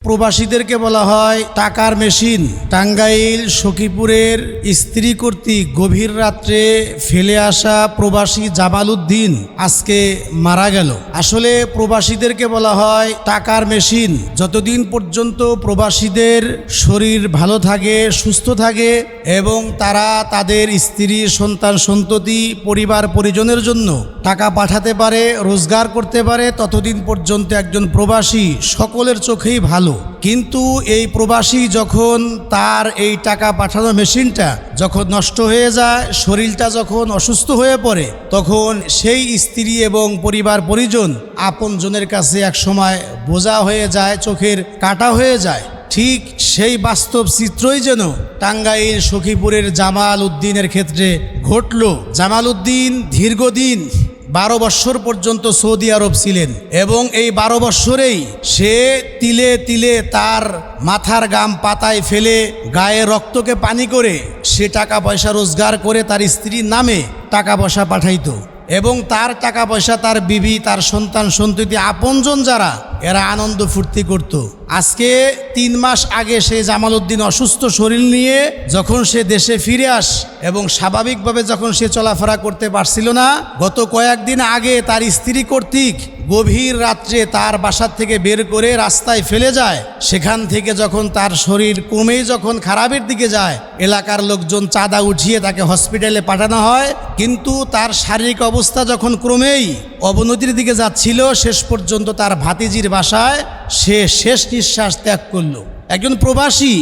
প্রবাসীদেরকে বলা হয় টাকার মেশিন। টাঙ্গাইল সখীপুরের স্ত্রী কর্তৃক গভীর রাত্রে ফেলে আসা প্রবাসী জামাল উদ্দিন আজকে মারা গেল। আসলে প্রবাসীদেরকে বলা হয় টাকার মেশিন। যতদিন পর্যন্ত প্রবাসীদের শরীর ভালো থাকে, সুস্থ থাকে এবং তারা তাদের স্ত্রী, সন্তান, সন্ততি, পরিবার পরিজনের জন্য টাকা পাঠাতে পারে, রোজগার করতে পারে, ততদিন পর্যন্ত একজন প্রবাসী সকলের চোখেই ভালো। কিন্তু এই প্রবাসী যখন তার এই টাকা পাঠানো মেশিনটা যখন নষ্ট হয়ে যায়, শরীরটা যখন অসুস্থ হয়ে পড়ে, তখন সেই স্ত্রী এবং পরিবার পরিজন আপনজনের কাছে এক সময় বোঝা হয়ে যায়, চোখের কাটা হয়ে যায়। ঠিক সেই বাস্তব চিত্রই যেন টাঙ্গাইল সখীপুরের জামাল উদ্দিনের ক্ষেত্রে ঘটল। জামাল উদ্দিন দীর্ঘদিন 12 বৎসর পর্যন্ত সৌদি আরব ছিলেন এবং এই 12 বৎসরেই সে তিলে তিলে তার মাথার গাম পাতায় ফেলে গায়ে রক্তকে পানি করে সে টাকা পয়সা রোজগার করে তার স্ত্রীর নামে টাকা পয়সা পাঠাইতো এবং তার টাকা পয়সা তার বিবি, তার সন্তান সন্ততি, আপনজন যারা, এরা আনন্দ ফুর্তি করত। আজকে 3 মাস আগে সে জামাল উদ্দিন অসুস্থ শরীর নিয়ে যখন সে দেশে ফিরে এবং স্বাভাবিকভাবে যখন সে চলাফেরা করতে পারছিল না, গত কয়েকদিন আগে তার স্ত্রী কর্তৃক গভীর রাত্রে তার বাসার থেকে বের করে রাস্তায় ফেলে যায়। সেখান থেকে যখন তার শরীর কমেই যখন খারাপের দিকে যায়, এলাকার লোকজন চাঁদা উঠিয়ে তাকে হসপিটালে পাঠানো হয়। কিন্তু তার শারীরিক অবস্থা যখন ক্রমেই অবনতির দিকে যাচ্ছিল, শেষ পর্যন্ত তার ভাতিজির বাসায় সে শেষ নিঃশ্বাস ত্যাগ করল। একজন প্রবাসী,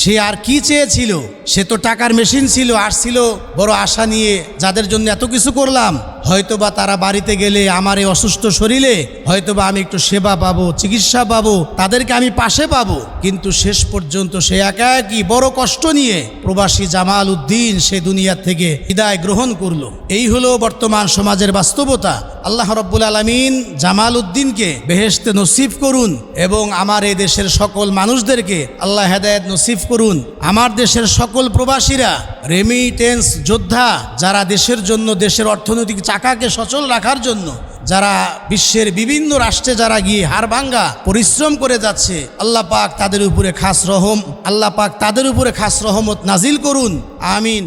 সে আর কি চেয়েছিল? সে তো টাকার মেশিন ছিল, আর ছিল বড় আশা নিয়ে, যাদের জন্য এত কিছু করলাম, হয়তোবা তারা বাড়িতে গেলে আমার এই অসুস্থ শরীরে হয়তোবা আমি একটু সেবা পাবো, চিকিৎসা পাবো, তাদেরকে আমি পাশে পাবো। কিন্তু শেষ পর্যন্ত সে একাকী বড় কষ্ট নিয়ে প্রবাসী জামাল উদ্দিন সে দুনিয়ার থেকে বিদায় গ্রহণ করলো। এই হলো বর্তমান সমাজের বাস্তবতা। আল্লাহ রাব্বুল আলামিন জামাল উদ্দিনকে বেহেশতে নসিব করুন এবং আমার এই দেশের সকল মানুষদেরকে আল্লাহ হেদায়েত নসিব করুন। আমার দেশের সকল প্রবাসীরা, রেমিটেন্স যোদ্ধা যারা দেশের জন্য, দেশের অর্থনৈতিক চাকাকে সচল রাখার জন্য যারা বিশ্বের বিভিন্ন রাষ্ট্রে যারা গিয়ে হাড়ভাঙ্গা পরিশ্রম করে যাচ্ছে, আল্লাহ পাক তাদের উপরে খাস রহমত নাজিল করুন। আমিন।